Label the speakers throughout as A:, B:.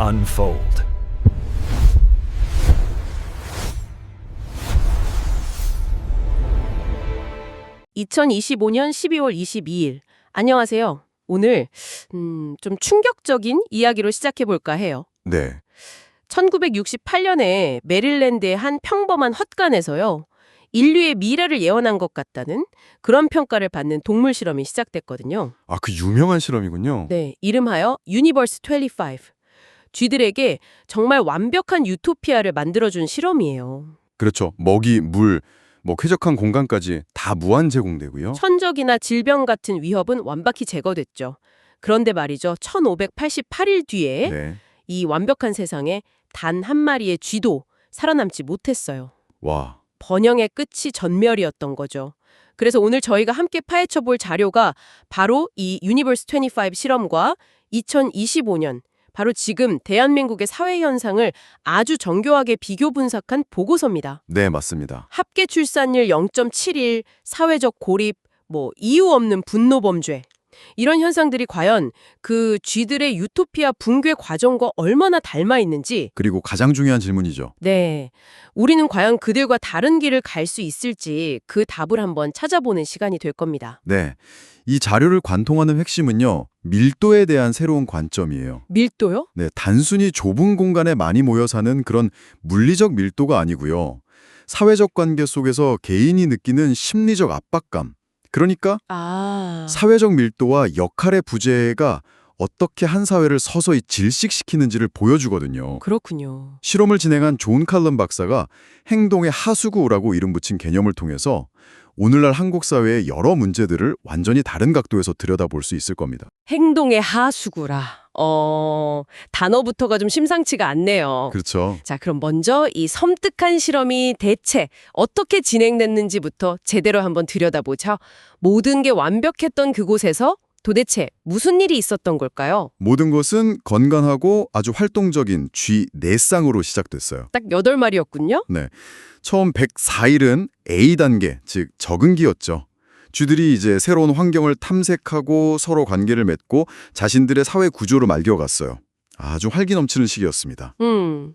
A: unfold.
B: (2025년 12월 22일) 안녕하세요. 오늘 좀 충격적인 이야기로 시작해볼까 해요.
C: 네.
B: 1968년에 메릴랜드의 한 평범한 헛간에서요. 인류의 미래를 예언한 것 같다는 그런 평가를 받는 동물 실험이 시작됐거든요.
C: 아, 그 유명한 실험이군요.
B: 네, 이름하여 유니버스 25. 쥐들에게 정말 완벽한 유토피아를 만들어준 실험이에요.
C: 그렇죠. 먹이, 물, 쾌적한 공간까지 다 무한 제공되고요.
B: 천적이나 질병 같은 위협은 완벽히 제거됐죠. 그런데 말이죠. 1588일 뒤에
C: 네.
B: 이 완벽한 세상에 단 한 마리의 쥐도 살아남지 못했어요.
C: 와.
B: 번영의 끝이 전멸이었던 거죠. 그래서 오늘 저희가 함께 파헤쳐 볼 자료가 바로 이 유니버스 25 실험과 2025년 바로 지금 대한민국의 사회 현상을 아주 정교하게 비교 분석한 보고서입니다.
C: 네, 맞습니다.
B: 합계 출산율 0.71, 사회적 고립, 이유 없는 분노 범죄. 이런 현상들이 과연 그 쥐들의 유토피아 붕괴 과정과 얼마나 닮아 있는지,
C: 그리고 가장 중요한 질문이죠.
B: 네, 우리는 과연 그들과 다른 길을 갈 수 있을지 그 답을 한번 찾아보는 시간이 될 겁니다.
C: 네. 이 자료를 관통하는 핵심은요. 밀도에 대한 새로운 관점이에요.
B: 밀도요?
C: 네, 단순히 좁은 공간에 많이 모여 사는 그런 물리적 밀도가 아니고요. 사회적 관계 속에서 개인이 느끼는 심리적 압박감. 그러니까 사회적 밀도와 역할의 부재가 어떻게 한 사회를 서서히 질식시키는지를 보여주거든요.
B: 그렇군요.
C: 실험을 진행한 존 칼럼 박사가 행동의 하수구라고 이름 붙인 개념을 통해서 오늘날 한국 사회의 여러 문제들을 완전히 다른 각도에서 들여다볼 수 있을 겁니다.
B: 행동의 하수구라. 단어부터가 좀 심상치가 않네요.
C: 그렇죠.
B: 자, 그럼 먼저 이 섬뜩한 실험이 대체 어떻게 진행됐는지부터 제대로 한번 들여다보죠. 모든 게 완벽했던 그곳에서 도대체 무슨 일이 있었던 걸까요?
C: 모든 것은 건강하고 아주 활동적인 쥐 4쌍으로 시작됐어요.
B: 딱 8마리였군요.
C: 네. 처음 104일은 A단계, 즉 적응기였죠. 쥐들이 이제 새로운 환경을 탐색하고 서로 관계를 맺고 자신들의 사회 구조로 말겨갔어요. 아주 활기 넘치는 시기였습니다.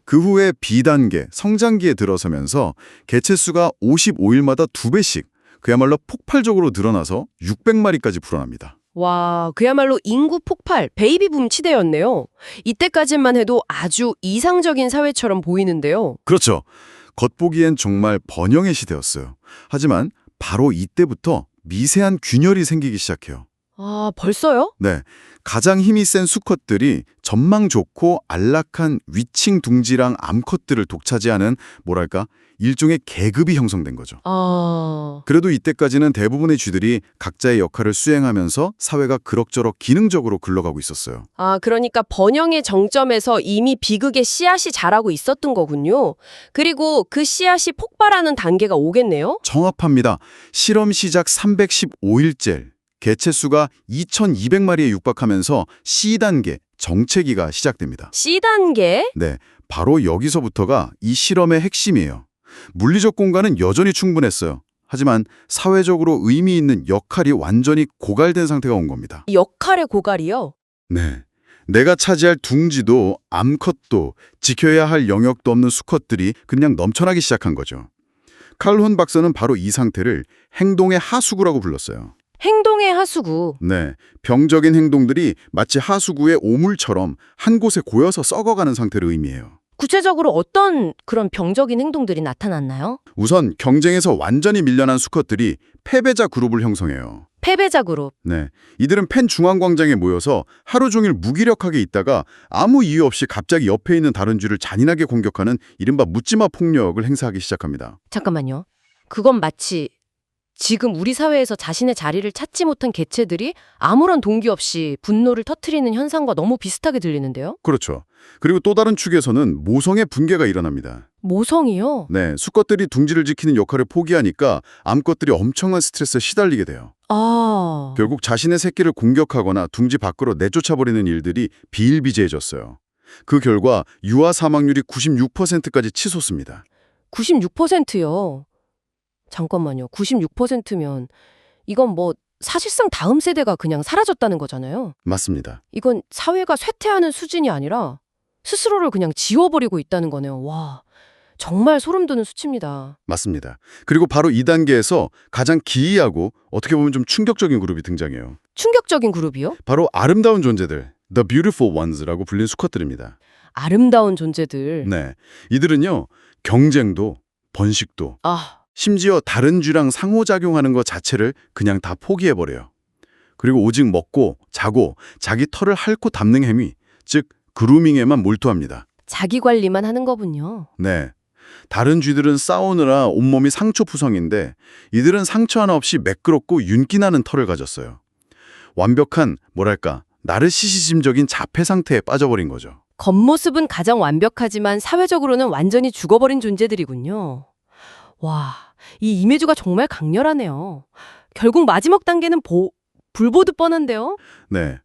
C: 그 후에 B단계, 성장기에 들어서면서 개체수가 55일마다 2배씩, 그야말로 폭발적으로 늘어나서 600마리까지 불어납니다.
B: 와, 그야말로 인구 폭발, 베이비붐 시대였네요. 이때까지만 해도 아주 이상적인 사회처럼 보이는데요.
C: 그렇죠. 겉보기엔 정말 번영의 시대였어요. 하지만 바로 이때부터 미세한 균열이 생기기 시작해요.
B: 아, 벌써요?
C: 네, 가장 힘이 센 수컷들이 전망 좋고 안락한 위층 둥지랑 암컷들을 독차지하는 일종의 계급이 형성된 거죠. 그래도 이때까지는 대부분의 쥐들이 각자의 역할을 수행하면서 사회가 그럭저럭 기능적으로 굴러가고 있었어요.
B: 그러니까 번영의 정점에서 이미 비극의 씨앗이 자라고 있었던 거군요. 그리고 그 씨앗이 폭발하는 단계가 오겠네요?
C: 정확합니다. 실험 시작 315일째 개체수가 2,200마리에 육박하면서 C단계, 정체기가 시작됩니다.
B: C단계?
C: 네, 바로 여기서부터가 이 실험의 핵심이에요. 물리적 공간은 여전히 충분했어요. 하지만 사회적으로 의미 있는 역할이 완전히 고갈된 상태가 온 겁니다.
B: 역할의 고갈이요?
C: 네, 내가 차지할 둥지도 암컷도 지켜야 할 영역도 없는 수컷들이 그냥 넘쳐나기 시작한 거죠. 칼론 박사는 바로 이 상태를 행동의 하수구라고 불렀어요.
B: 행동의 하수구.
C: 네, 병적인 행동들이 마치 하수구의 오물처럼 한 곳에 고여서 썩어가는 상태를 의미해요.
B: 구체적으로 어떤 그런 병적인 행동들이 나타났나요?
C: 우선 경쟁에서 완전히 밀려난 수컷들이 패배자 그룹을 형성해요.
B: 패배자 그룹.
C: 네, 이들은 펜 중앙광장에 모여서 하루 종일 무기력하게 있다가 아무 이유 없이 갑자기 옆에 있는 다른 쥐를 잔인하게 공격하는 이른바 묻지마 폭력을 행사하기 시작합니다.
B: 잠깐만요. 그건 마치 지금 우리 사회에서 자신의 자리를 찾지 못한 개체들이 아무런 동기 없이 분노를 터뜨리는 현상과 너무 비슷하게 들리는데요?
C: 그렇죠. 그리고 또 다른 축에서는 모성의 붕괴가 일어납니다.
B: 모성이요?
C: 네, 수컷들이 둥지를 지키는 역할을 포기하니까 암컷들이 엄청난 스트레스에 시달리게 돼요. 결국 자신의 새끼를 공격하거나 둥지 밖으로 내쫓아버리는 일들이 비일비재해졌어요. 그 결과 유아 사망률이 96%까지 치솟습니다.
B: 96%요? 잠깐만요. 96%면 이건 사실상 다음 세대가 그냥 사라졌다는 거잖아요.
C: 맞습니다.
B: 이건 사회가 쇠퇴하는 수준이 아니라 스스로를 그냥 지워버리고 있다는 거네요. 와, 정말 소름 돋는 수치입니다.
C: 맞습니다. 그리고 바로 2단계에서 가장 기이하고 어떻게 보면 좀 충격적인 그룹이 등장해요.
B: 충격적인 그룹이요?
C: 바로 아름다운 존재들, The Beautiful Ones라고 불린 수컷들입니다.
B: 아름다운 존재들.
C: 네, 이들은요 경쟁도 번식도
B: 아,
C: 심지어 다른 쥐랑 상호작용하는 것 자체를 그냥 다 포기해버려요. 그리고 오직 먹고 자고 자기 털을 핥고 닦는 행위, 즉 그루밍에만 몰두합니다.
B: 자기 관리만 하는 거군요.
C: 네, 다른 쥐들은 싸우느라 온몸이 상처푸성인데 이들은 상처 하나 없이 매끄럽고 윤기나는 털을 가졌어요. 완벽한 뭐랄까 나르시시즘적인 자폐 상태에 빠져버린 거죠.
B: 겉모습은 가장 완벽하지만 사회적으로는 완전히 죽어버린 존재들이군요. 와, 이 이미지가 정말 강렬하네요. 결국 마지막 단계는 불 보듯 뻔한데요?
C: 네,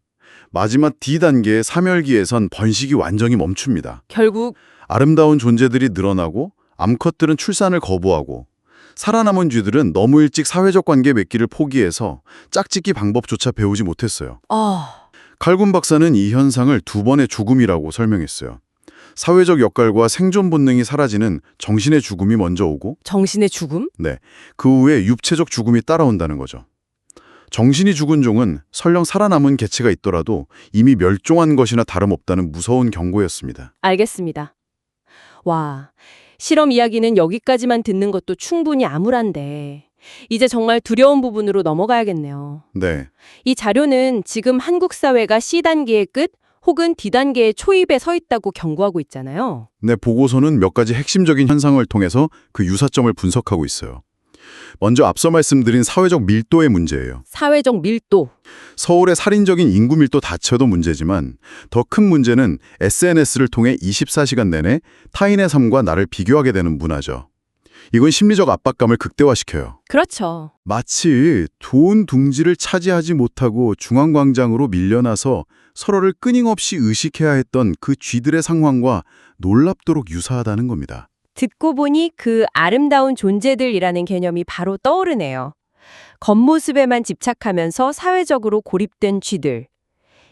C: 마지막 D단계의 사멸기에선 번식이 완전히 멈춥니다.
B: 결국
C: 아름다운 존재들이 늘어나고 암컷들은 출산을 거부하고 살아남은 쥐들은 너무 일찍 사회적 관계 맺기를 포기해서 짝짓기 방법조차 배우지 못했어요. 칼군 박사는 이 현상을 두 번의 죽음이라고 설명했어요. 사회적 역할과 생존 본능이 사라지는 정신의 죽음이 먼저 오고
B: 정신의 죽음?
C: 네, 그 후에 육체적 죽음이 따라온다는 거죠. 정신이 죽은 종은 설령 살아남은 개체가 있더라도 이미 멸종한 것이나 다름없다는 무서운 경고였습니다.
B: 알겠습니다. 와, 실험 이야기는 여기까지만 듣는 것도 충분히 암울한데 이제 정말 두려운 부분으로 넘어가야겠네요.
C: 네,
B: 이 자료는 지금 한국 사회가 C단계의 끝 혹은 D단계의 초입에 서 있다고 경고하고 있잖아요.
C: 네, 보고서는 몇 가지 핵심적인 현상을 통해서 그 유사점을 분석하고 있어요. 먼저 앞서 말씀드린 사회적 밀도의 문제예요.
B: 사회적 밀도.
C: 서울의 살인적인 인구 밀도 자체도 문제지만 더 큰 문제는 SNS를 통해 24시간 내내 타인의 삶과 나를 비교하게 되는 문화죠. 이건 심리적 압박감을 극대화시켜요.
B: 그렇죠.
C: 마치 좋은 둥지를 차지하지 못하고 중앙광장으로 밀려나서 서로를 끊임없이 의식해야 했던 그 쥐들의 상황과 놀랍도록 유사하다는 겁니다.
B: 듣고 보니 그 아름다운 존재들이라는 개념이 바로 떠오르네요. 겉모습에만 집착하면서 사회적으로 고립된 쥐들.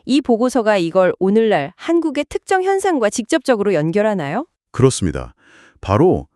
B: 이 보고서가 이걸 오늘날 한국의 특정 현상과 직접적으로 연결하나요?
C: 그렇습니다. 바로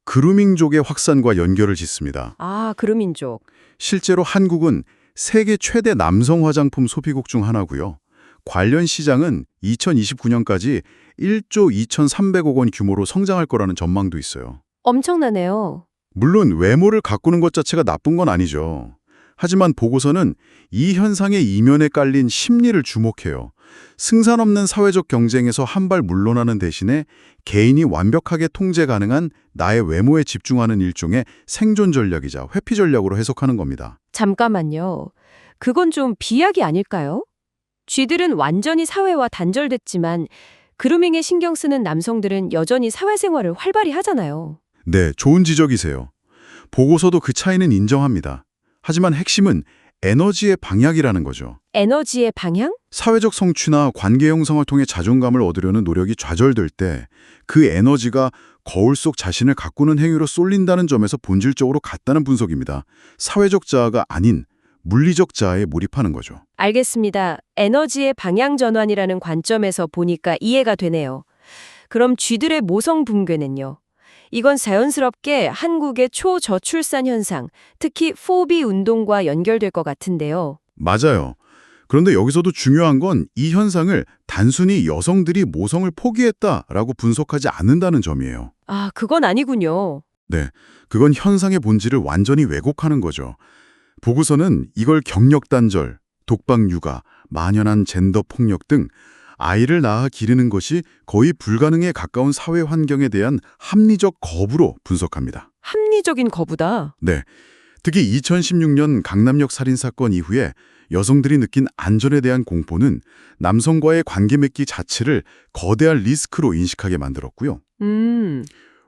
C: 그루밍족의 확산과 연결을 짓습니다.
B: 아, 그루민족.
C: 실제로 한국은 세계 최대 남성 화장품 소비국 중 하나고요. 관련 시장은 2029년까지 1조 2,300억 원 규모로 성장할 거라는 전망도 있어요.
B: 엄청나네요.
C: 물론 외모를 가꾸는 것 자체가 나쁜 건 아니죠. 하지만 보고서는 이 현상의 이면에 깔린 심리를 주목해요. 승산 없는 사회적 경쟁에서 한 발 물러나는 대신에 개인이 완벽하게 통제 가능한 나의 외모에 집중하는 일종의 생존 전략이자 회피 전략으로 해석하는 겁니다.
B: 잠깐만요. 그건 좀 비약이 아닐까요? 쥐들은 완전히 사회와 단절됐지만 그루밍에 신경 쓰는 남성들은 여전히 사회생활을 활발히 하잖아요.
C: 네, 좋은 지적이세요. 보고서도 그 차이는 인정합니다. 하지만 핵심은 에너지의 방약이라는 거죠.
B: 에너지의 방향?
C: 사회적 성취나 관계 형성을 통해 자존감을 얻으려는 노력이 좌절될 때 그 에너지가 거울 속 자신을 가꾸는 행위로 쏠린다는 점에서 본질적으로 같다는 분석입니다. 사회적 자아가 아닌 물리적 자아에 몰입하는 거죠.
B: 알겠습니다. 에너지의 방향 전환이라는 관점에서 보니까 이해가 되네요. 그럼 쥐들의 모성 붕괴는요? 이건 자연스럽게 한국의 초저출산 현상, 특히 포비 운동과 연결될 것 같은데요.
C: 맞아요. 그런데 여기서도 중요한 건 이 현상을 단순히 여성들이 모성을 포기했다라고 분석하지 않는다는 점이에요.
B: 아, 그건 아니군요.
C: 네, 그건 현상의 본질을 완전히 왜곡하는 거죠. 보고서는 이걸 경력 단절, 독박 육아, 만연한 젠더 폭력 등 아이를 낳아 기르는 것이 거의 불가능에 가까운 사회 환경에 대한 합리적 거부로 분석합니다.
B: 합리적인 거부다.
C: 네, 특히 2016년 강남역 살인사건 이후에 여성들이 느낀 안전에 대한 공포는 남성과의 관계 맺기 자체를 거대한 리스크로 인식하게 만들었고요.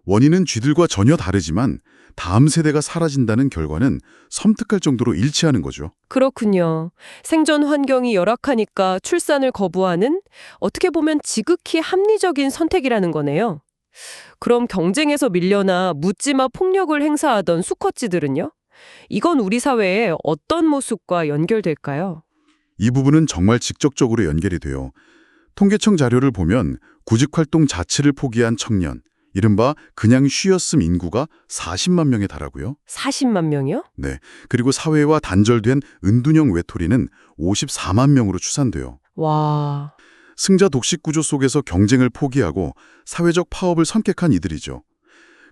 C: 원인은 쥐들과 전혀 다르지만 다음 세대가 사라진다는 결과는 섬뜩할 정도로 일치하는 거죠.
B: 그렇군요. 생존 환경이 열악하니까 출산을 거부하는 어떻게 보면 지극히 합리적인 선택이라는 거네요. 그럼 경쟁에서 밀려나 묻지마 폭력을 행사하던 수컷쥐들은요? 이건 우리 사회의 어떤 모습과 연결될까요?
C: 이 부분은 정말 직접적으로 연결이 돼요. 통계청 자료를 보면 구직활동 자체를 포기한 청년, 이른바 그냥 쉬었음 인구가 40만 명에 달하고요.
B: 40만 명이요?
C: 네, 그리고 사회와 단절된 은둔형 외톨이는 54만 명으로 추산돼요.
B: 와,
C: 승자 독식 구조 속에서 경쟁을 포기하고 사회적 파업을 선택한 이들이죠.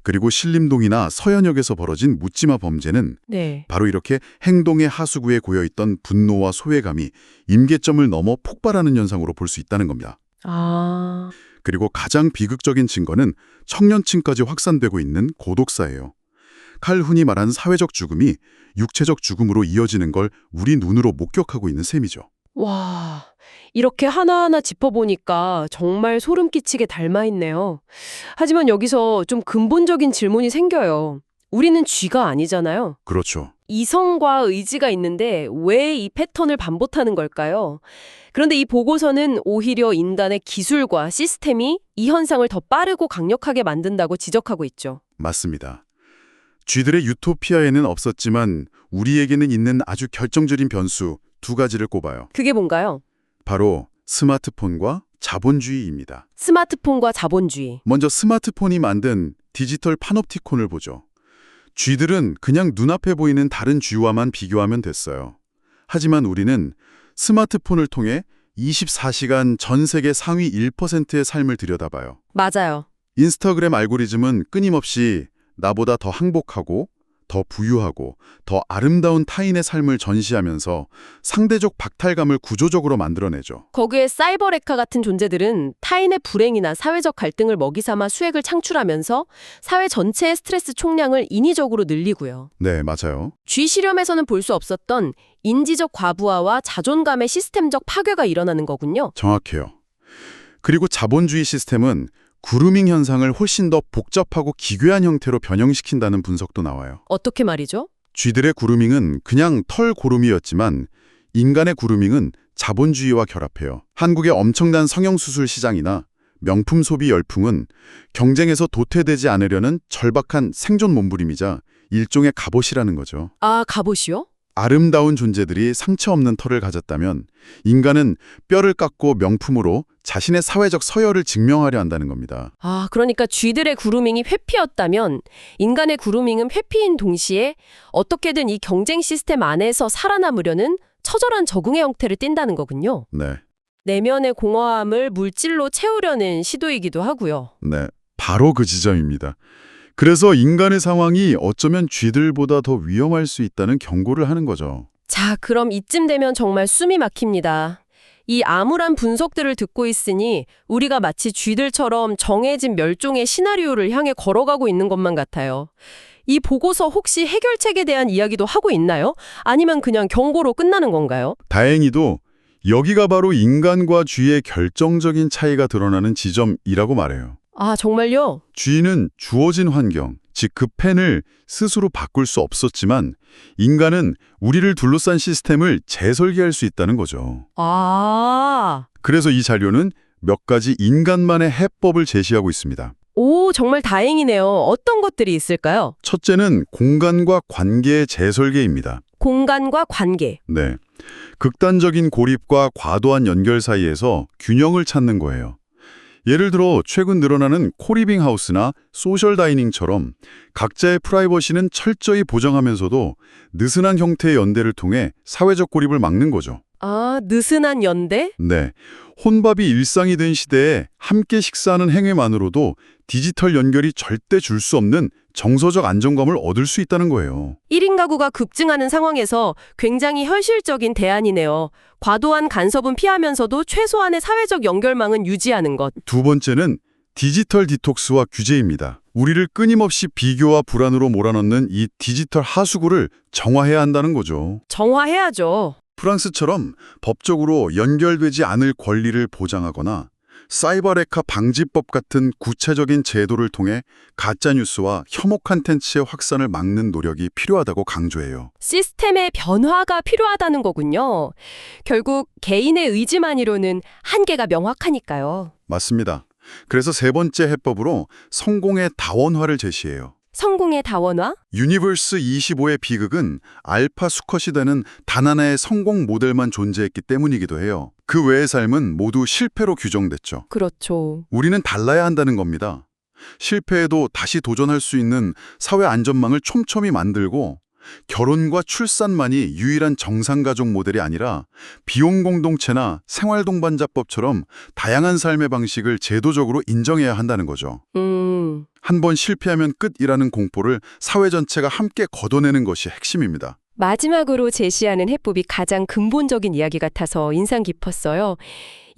C: 그리고 신림동이나 서현역에서 벌어진 묻지마 범죄는
B: 네.
C: 바로 이렇게 행동의 하수구에 고여있던 분노와 소외감이 임계점을 넘어 폭발하는 현상으로 볼 수 있다는 겁니다.
B: 아,
C: 그리고 가장 비극적인 증거는 청년층까지 확산되고 있는 고독사예요. 칼 흔히 말하는 사회적 죽음이 육체적 죽음으로 이어지는 걸 우리 눈으로 목격하고 있는 셈이죠.
B: 와, 이렇게 하나하나 짚어보니까 정말 소름 끼치게 닮아있네요. 하지만 여기서 좀 근본적인 질문이 생겨요. 우리는 쥐가 아니잖아요.
C: 그렇죠.
B: 이성과 의지가 있는데 왜 이 패턴을 반복하는 걸까요? 그런데 이 보고서는 오히려 인간의 기술과 시스템이 이 현상을 더 빠르고 강력하게 만든다고 지적하고 있죠.
C: 맞습니다. 쥐들의 유토피아에는 없었지만 우리에게는 있는 아주 결정적인 변수 두 가지를 꼽아요.
B: 그게 뭔가요?
C: 바로 스마트폰과 자본주의입니다.
B: 스마트폰과 자본주의.
C: 먼저 스마트폰이 만든 디지털 파놉티콘을 보죠. 쥐들은 그냥 눈앞에 보이는 다른 쥐와만 비교하면 됐어요. 하지만 우리는 스마트폰을 통해 24시간 전 세계 상위 1%의 삶을 들여다봐요.
B: 맞아요.
C: 인스타그램 알고리즘은 끊임없이 나보다 더 행복하고 더 부유하고 더 아름다운 타인의 삶을 전시하면서 상대적 박탈감을 구조적으로 만들어내죠.
B: 거기에 사이버레카 같은 존재들은 타인의 불행이나 사회적 갈등을 먹이 삼아 수익을 창출하면서 사회 전체의 스트레스 총량을 인위적으로 늘리고요.
C: 네, 맞아요.
B: 쥐 실험에서는 볼 수 없었던 인지적 과부하와 자존감의 시스템적 파괴가 일어나는 거군요.
C: 정확해요. 그리고 자본주의 시스템은 그루밍 현상을 훨씬 더 복잡하고 기괴한 형태로 변형시킨다는 분석도 나와요.
B: 어떻게 말이죠?
C: 쥐들의 그루밍은 그냥 털 고름이었지만 인간의 그루밍은 자본주의와 결합해요. 한국의 엄청난 성형수술 시장이나 명품 소비 열풍은 경쟁에서 도태되지 않으려는 절박한 생존 몸부림이자 일종의 갑옷이라는 거죠.
B: 아, 갑옷이요?
C: 아름다운 존재들이 상처 없는 털을 가졌다면 인간은 뼈를 깎고 명품으로 자신의 사회적 서열을 증명하려 한다는 겁니다.
B: 아, 그러니까 쥐들의 그루밍이 회피였다면 인간의 그루밍은 회피인 동시에 어떻게든 이 경쟁 시스템 안에서 살아남으려는 처절한 적응의 형태를 띈다는 거군요.
C: 네,
B: 내면의 공허함을 물질로 채우려는 시도이기도 하고요.
C: 네, 바로 그 지점입니다. 그래서 인간의 상황이 어쩌면 쥐들보다 더 위험할 수 있다는 경고를 하는 거죠.
B: 자, 그럼 이쯤 되면 정말 숨이 막힙니다. 이 암울한 분석들을 듣고 있으니 우리가 마치 쥐들처럼 정해진 멸종의 시나리오를 향해 걸어가고 있는 것만 같아요. 이 보고서 혹시 해결책에 대한 이야기도 하고 있나요? 아니면 그냥 경고로 끝나는 건가요?
C: 다행히도 여기가 바로 인간과 쥐의 결정적인 차이가 드러나는 지점이라고 말해요.
B: 아, 정말요?
C: 쥐는 주어진 환경, 즉 그 펜을 스스로 바꿀 수 없었지만 인간은 우리를 둘러싼 시스템을 재설계할 수 있다는 거죠.
B: 아,
C: 그래서 이 자료는 몇 가지 인간만의 해법을 제시하고 있습니다.
B: 오, 정말 다행이네요. 어떤 것들이 있을까요?
C: 첫째는 공간과 관계의 재설계입니다.
B: 공간과 관계.
C: 네, 극단적인 고립과 과도한 연결 사이에서 균형을 찾는 거예요. 예를 들어 최근 늘어나는 코리빙 하우스나 소셜 다이닝처럼 각자의 프라이버시는 철저히 보장하면서도 느슨한 형태의 연대를 통해 사회적 고립을 막는 거죠.
B: 아, 느슨한 연대?
C: 네, 혼밥이 일상이 된 시대에 함께 식사하는 행위만으로도 디지털 연결이 절대 줄 수 없는 정서적 안정감을 얻을 수 있다는 거예요.
B: 1인 가구가 급증하는 상황에서 굉장히 현실적인 대안이네요. 과도한 간섭은 피하면서도 최소한의 사회적 연결망은 유지하는 것.
C: 두 번째는 디지털 디톡스와 규제입니다. 우리를 끊임없이 비교와 불안으로 몰아넣는 이 디지털 하수구를 정화해야 한다는 거죠.
B: 정화해야죠.
C: 프랑스처럼 법적으로 연결되지 않을 권리를 보장하거나 사이버레카 방지법 같은 구체적인 제도를 통해 가짜뉴스와 혐오 콘텐츠의 확산을 막는 노력이 필요하다고 강조해요.
B: 시스템의 변화가 필요하다는 거군요. 결국 개인의 의지만으로는 한계가 명확하니까요.
C: 맞습니다. 그래서 세 번째 해법으로 성공의 다원화를 제시해요.
B: 성공의 다원화?
C: 유니버스 25의 비극은 알파 수컷이 되는 단 하나의 성공 모델만 존재했기 때문이기도 해요. 그 외의 삶은 모두 실패로 규정됐죠.
B: 그렇죠.
C: 우리는 달라야 한다는 겁니다. 실패해도 다시 도전할 수 있는 사회 안전망을 촘촘히 만들고 결혼과 출산만이 유일한 정상가족 모델이 아니라 비혼 공동체나 생활동반자법처럼 다양한 삶의 방식을 제도적으로 인정해야 한다는 거죠. 한 번 실패하면 끝이라는 공포를 사회 전체가 함께 걷어내는 것이 핵심입니다.
B: 마지막으로 제시하는 해법이 가장 근본적인 이야기 같아서 인상 깊었어요.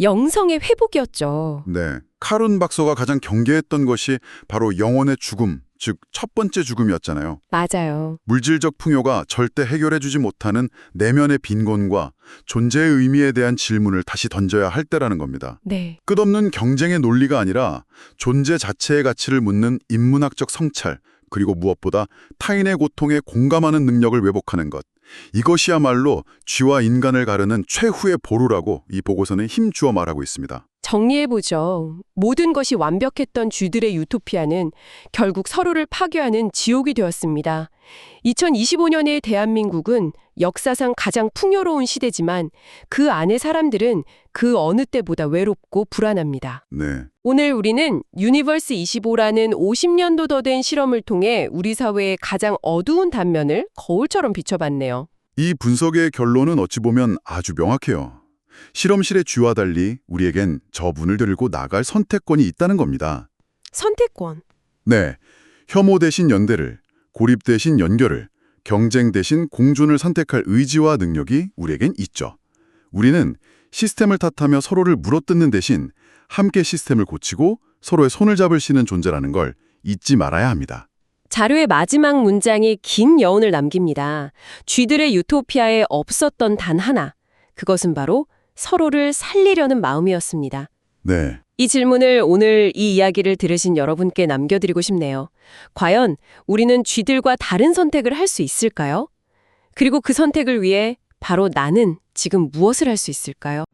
B: 영성의 회복이었죠.
C: 네, 카룬 박사가 가장 경계했던 것이 바로 영혼의 죽음, 즉 첫 번째 죽음이었잖아요.
B: 맞아요.
C: 물질적 풍요가 절대 해결해주지 못하는 내면의 빈곤과 존재의 의미에 대한 질문을 다시 던져야 할 때라는 겁니다.
B: 네.
C: 끝없는 경쟁의 논리가 아니라 존재 자체의 가치를 묻는 인문학적 성찰, 그리고 무엇보다 타인의 고통에 공감하는 능력을 회복하는 것. 이것이야말로 쥐와 인간을 가르는 최후의 보루라고 이 보고서는 힘주어 말하고 있습니다.
B: 정리해보죠. 모든 것이 완벽했던 쥐들의 유토피아는 결국 서로를 파괴하는 지옥이 되었습니다. 2025년의 대한민국은 역사상 가장 풍요로운 시대지만 그 안의 사람들은 그 어느 때보다 외롭고 불안합니다.
C: 네,
B: 오늘 우리는 유니버스 25라는 50년도 더 된 실험을 통해 우리 사회의 가장 어두운 단면을 거울처럼 비춰봤네요.
C: 이 분석의 결론은 어찌 보면 아주 명확해요. 실험실의 쥐와 달리 우리에겐 저 문을 들고 나갈 선택권이 있다는 겁니다.
B: 선택권.
C: 네, 혐오 대신 연대를, 고립 대신 연결을, 경쟁 대신 공존을 선택할 의지와 능력이 우리에겐 있죠. 우리는 시스템을 탓하며 서로를 물어뜯는 대신 함께 시스템을 고치고 서로의 손을 잡을 수 있는 존재라는 걸 잊지 말아야 합니다.
B: 자료의 마지막 문장이 긴 여운을 남깁니다. 쥐들의 유토피아에 없었던 단 하나. 그것은 바로 서로를 살리려는 마음이었습니다.
C: 네,
B: 이 질문을 오늘 이 이야기를 들으신 여러분께 남겨드리고 싶네요. 과연 우리는 쥐들과 다른 선택을 할 수 있을까요? 그리고 그 선택을 위해 바로 나는 지금 무엇을 할 수 있을까요?